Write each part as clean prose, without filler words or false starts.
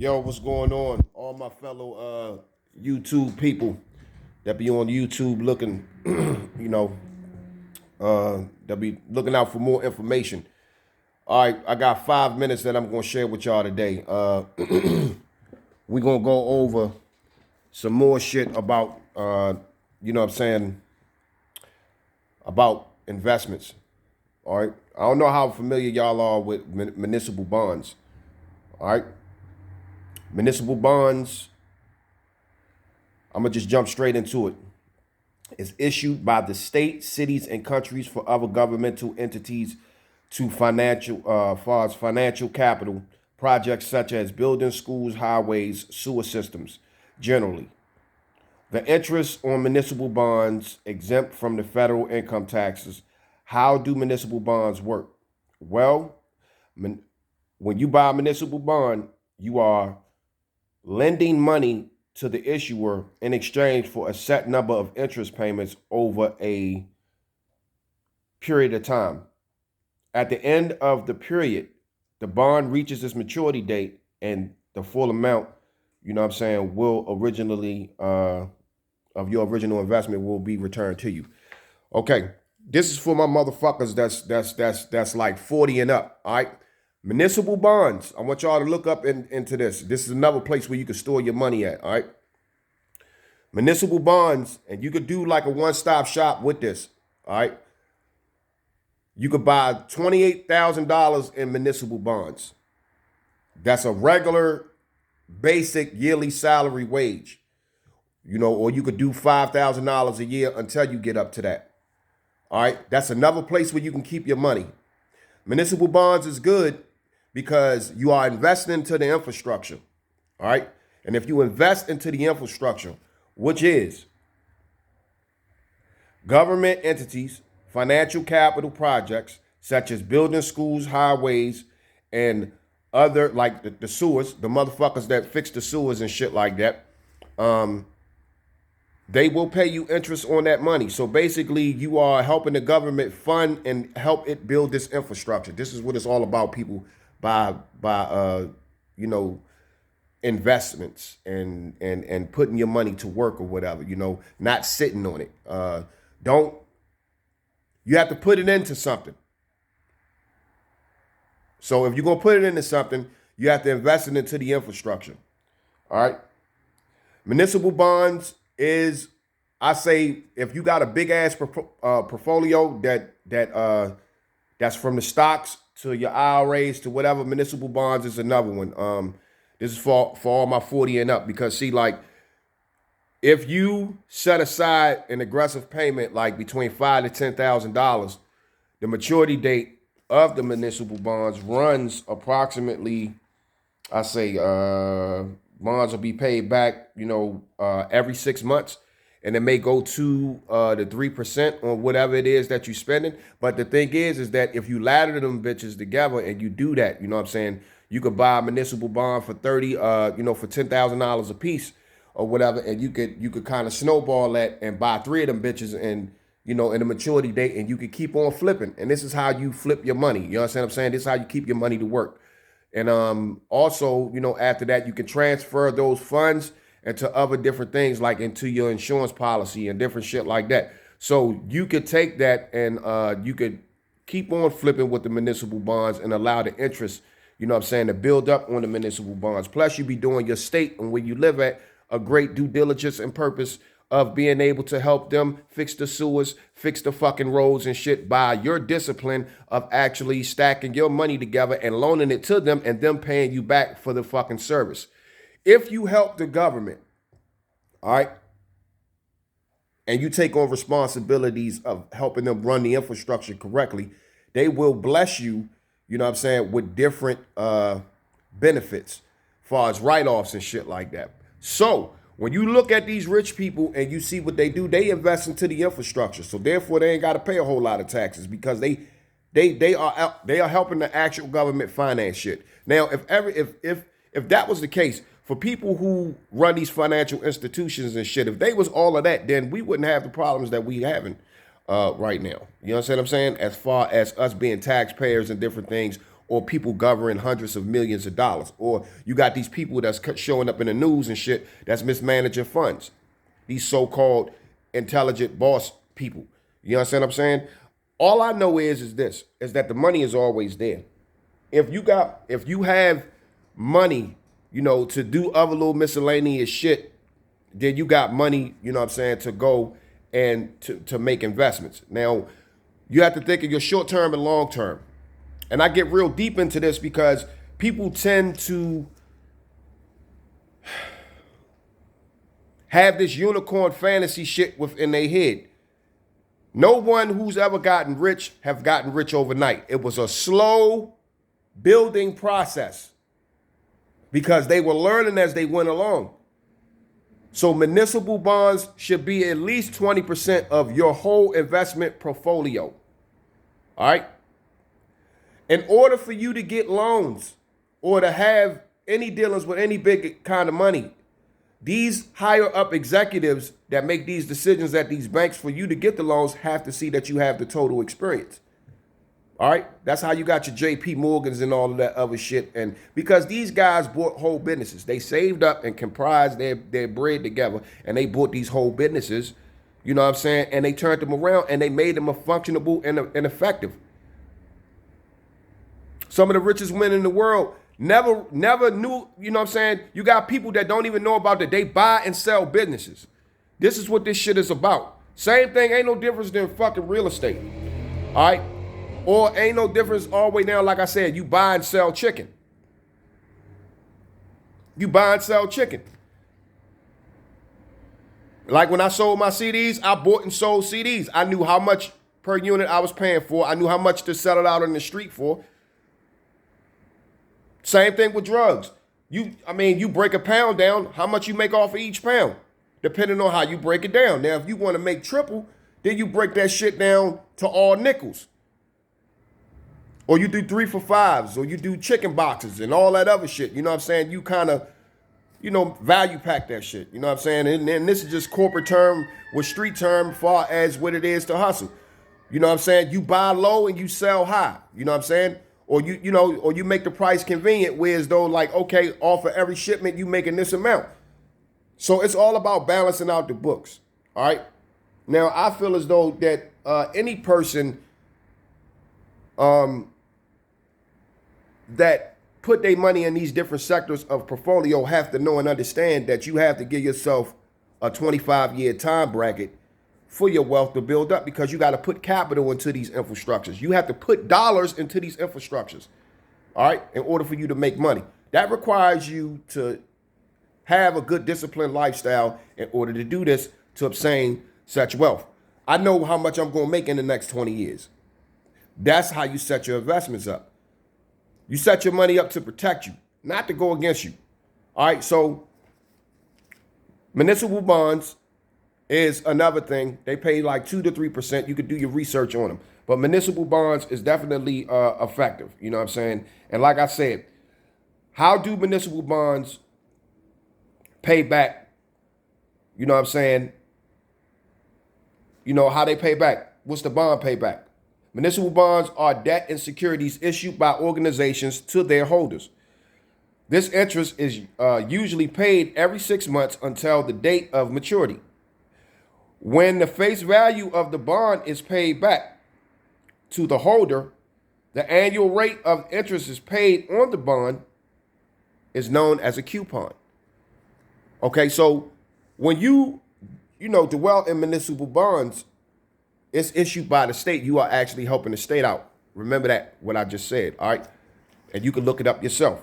Yo, what's going on? All my fellow YouTube people that be on YouTube looking, that be looking out for more information. All right, I got 5 minutes that I'm gonna share with y'all today. We're gonna go over some more shit about about investments. All right. I don't know how familiar y'all are with municipal bonds. All right. Municipal bonds, I'm gonna just jump straight into it. Is issued by the state, cities, and countries for other governmental entities to far as financial capital projects such as building schools, highways, sewer systems. Generally, the interest on municipal bonds exempt from the federal income taxes. How do municipal bonds work? Well, when you buy a municipal bond, you are lending money to the issuer in exchange for a set number of interest payments over a period of time. At the end of the period, the bond reaches its maturity date and the full amount, will originally of your original investment will be returned to you. Okay, this is for my motherfuckers that's like 40 and up. All right. Municipal bonds. I want y'all to look up into this. This is another place where you can store your money at. All right. Municipal bonds, and you could do like a one-stop shop with this. All right. You could buy $28,000 in municipal bonds. That's a regular, basic yearly salary wage. Or you could do $5,000 a year until you get up to that. All right. That's another place where you can keep your money. Municipal bonds is good because you are investing into the infrastructure. All right. And if you invest into the infrastructure, which is government entities, financial capital projects, such as building schools, highways, and other like the sewers, the motherfuckers that fix the sewers and shit like that, they will pay you interest on that money. So basically, you are helping the government fund and help it build this infrastructure. This is what it's all about, people, by investments and putting your money to work or whatever, not sitting on it. You have to put it into something. So if you're going to put it into something, you have to invest it into the infrastructure. All right. Municipal bonds is, I say, if you got a big ass portfolio that's from the stocks to your IRAs to whatever, municipal bonds is another one. This is for all my 40 and up, because see, like, if you set aside an aggressive payment like between $5,000 to $10,000, the maturity date of the municipal bonds runs approximately, I say, bonds will be paid back, every 6 months, and it may go to the 3% on whatever it is that you're spending. But the thing is that if you ladder them bitches together and you do that, you could buy a municipal bond for for $10,000 a piece or whatever, and you could kind of snowball that and buy 3 of them bitches and in the maturity date, and you could keep on flipping. And this is how you flip your money. You understand what I'm saying? This is how you keep your money to work. And also, after that, you can transfer those funds into other different things, like into your insurance policy and different shit like that. So you could take that and you could keep on flipping with the municipal bonds and allow the interest, to build up on the municipal bonds. Plus, you be doing your state and where you live at a great due diligence and purpose of being able to help them fix the sewers, fix the fucking roads and shit by your discipline of actually stacking your money together and loaning it to them and them paying you back for the fucking service. If you help the government, all right, and you take on responsibilities of helping them run the infrastructure correctly, they will bless you, with different benefits as far as write-offs and shit like that. So when you look at these rich people and you see what they do, they invest into the infrastructure. So therefore, they ain't got to pay a whole lot of taxes because they are helping the actual government finance shit. Now, if that was the case for people who run these financial institutions and shit, if they was all of that, then we wouldn't have the problems that we having right now. You know what I'm saying? As far as us being taxpayers and different things or people governing hundreds of millions of dollars, or you got these people that's showing up in the news and shit that's mismanaging funds. These so-called intelligent boss people. You understand what I'm saying? All I know is this, is that the money is always there. If you have money, to do other little miscellaneous shit, then you got money, to go and to make investments. Now, you have to think of your short term and long term. And I get real deep into this because people tend to have this unicorn fantasy shit within their head. No one who's ever gotten rich have gotten rich overnight. It was a slow building process because they were learning as they went along. So municipal bonds should be at least 20% of your whole investment portfolio. All right? In order for you to get loans or to have any dealings with any big kind of money, these higher up executives that make these decisions at these banks for you to get the loans have to see that you have the total experience. All right? That's how you got your JP Morgans and all of that other shit. And because these guys bought whole businesses, they saved up and comprised their bread together, and they bought these whole businesses, you know what I'm saying? And they turned them around and they made them functionable and effective. Some of the richest men in the world never knew, you know what I'm saying? You got people that don't even know about that. They buy and sell businesses. This is what this shit is about. Same thing, ain't no difference than fucking real estate. All right? Or ain't no difference all the way down, like I said, you buy and sell chicken. You buy and sell chicken. Like when I sold my CDs, I bought and sold CDs. I knew how much per unit I was paying for. I knew how much to sell it out on the street for. Same thing with drugs. You break a pound down, how much you make off of each pound, depending on how you break it down. Now, if you want to make triple, then you break that shit down to all nickels. Or you do 3 for 5s, or you do chicken boxes and all that other shit. You know what I'm saying? You kind of, value pack that shit. You know what I'm saying? And this is just corporate term with street term far as what it is to hustle. You know what I'm saying? You buy low and you sell high. You know what I'm saying? Or you make the price convenient, whereas though, like, okay, off of every shipment you making this amount. So it's all about balancing out the books. All right. Now I feel as though that any person that put their money in these different sectors of portfolio have to know and understand that you have to give yourself a 25-year time bracket for your wealth to build up, because you got to put capital into these infrastructures. You have to put dollars into these infrastructures, all right, in order for you to make money. That requires you to have a good disciplined lifestyle in order to do this, to obtain such wealth. I know how much I'm going to make in the next 20 years. That's how you set your investments up. You set your money up to protect you, not to go against you. All right, so municipal bonds is another thing. They pay like 2 to 3%. You could do your research on them. But municipal bonds is definitely effective. You know what I'm saying? And like I said, how do municipal bonds pay back? You know what I'm saying? You know how they pay back. What's the bond payback? Municipal bonds are debt and securities issued by organizations to their holders. This interest is usually paid every 6 months until the date of maturity. When the face value of the bond is paid back to the holder, the annual rate of interest is paid on the bond is known as a coupon. Okay, so when you dwell in municipal bonds, it's issued by the state. You are actually helping the state out. Remember that, what I just said, all right? And you can look it up yourself.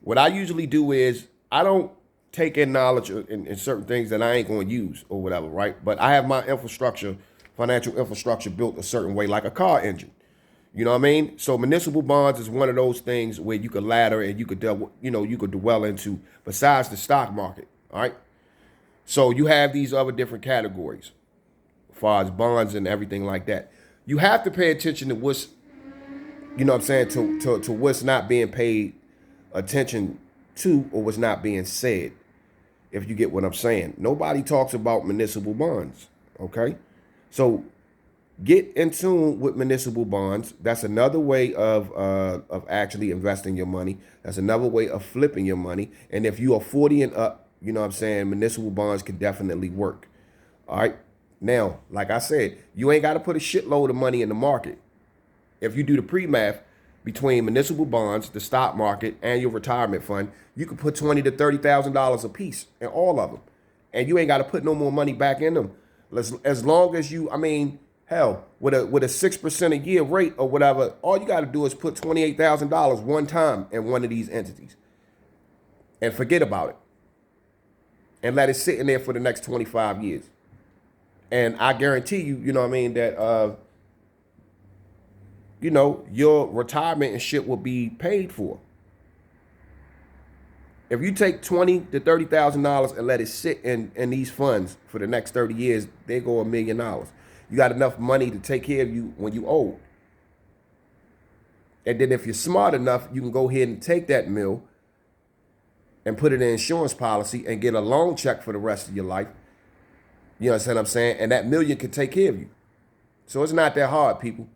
What I usually do is I don't take in knowledge in certain things that I ain't going to use or whatever, right? But I have my infrastructure, financial infrastructure built a certain way, like a car engine. You know what I mean? So municipal bonds is one of those things where you could ladder and you could dwell into besides the stock market, all right? So you have these other different categories as far as bonds and everything like that. You have to pay attention to what's, you know what I'm saying, to what's not being paid attention to or what's not being said, if you get what I'm saying. Nobody talks about municipal bonds, okay? So Get in tune with municipal bonds. That's another way of actually investing your money. That's another way of flipping your money. And if you are 40 and up, you know what I'm saying, municipal bonds can definitely work. All right. Now, like I said, you ain't got to put a shitload of money in the market. If you do the pre-math between municipal bonds, the stock market, and your retirement fund, you could put $20,000 to $30,000 a piece in all of them, and you ain't got to put no more money back in them. As long as you, I mean, hell, with a 6% a year rate or whatever, all you got to do is put $28,000 one time in one of these entities, and forget about it, and let it sit in there for the next 25 years. And I guarantee you, you know what I mean, that your retirement and shit will be paid for. If you take $20,000 to $30,000 and let it sit in these funds for the next 30 years, they go $1,000,000. You got enough money to take care of you when you old. And then if you're smart enough, you can go ahead and take that mill and put it in an insurance policy and get a loan check for the rest of your life. You understand what I'm saying? And that million can take care of you. So it's not that hard, people.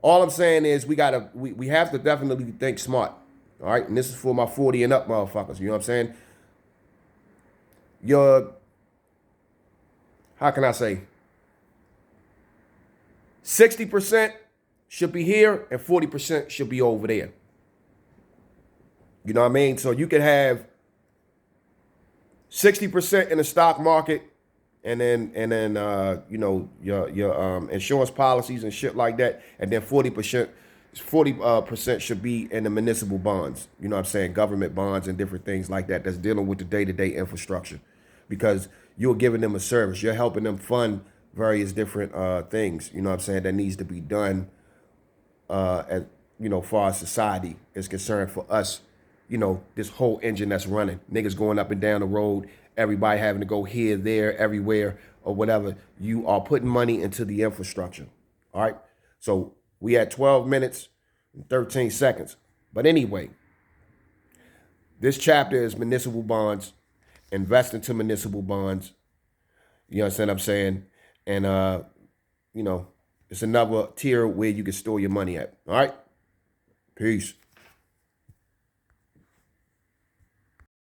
All I'm saying is we have to definitely think smart. All right. And this is for my 40 and up motherfuckers. You know what I'm saying? Your, how can I say? 60% should be here and 40% should be over there. You know what I mean? So you can have 60% in the stock market, and then your insurance policies and shit like that, and then 40% should be in the municipal bonds. You know what I'm saying? Government bonds and different things like that that's dealing with the day-to-day infrastructure, because you're giving them a service. You're helping them fund various different things. You know what I'm saying? That needs to be done as far as society is concerned for us. This whole engine that's running, niggas going up and down the road, everybody having to go here, there, everywhere, or whatever. You are putting money into the infrastructure. All right. So we had 12 minutes and 13 seconds. But anyway, this chapter is municipal bonds, invest into municipal bonds. You understand what I'm saying? And, it's another tier where you can store your money at. All right. Peace.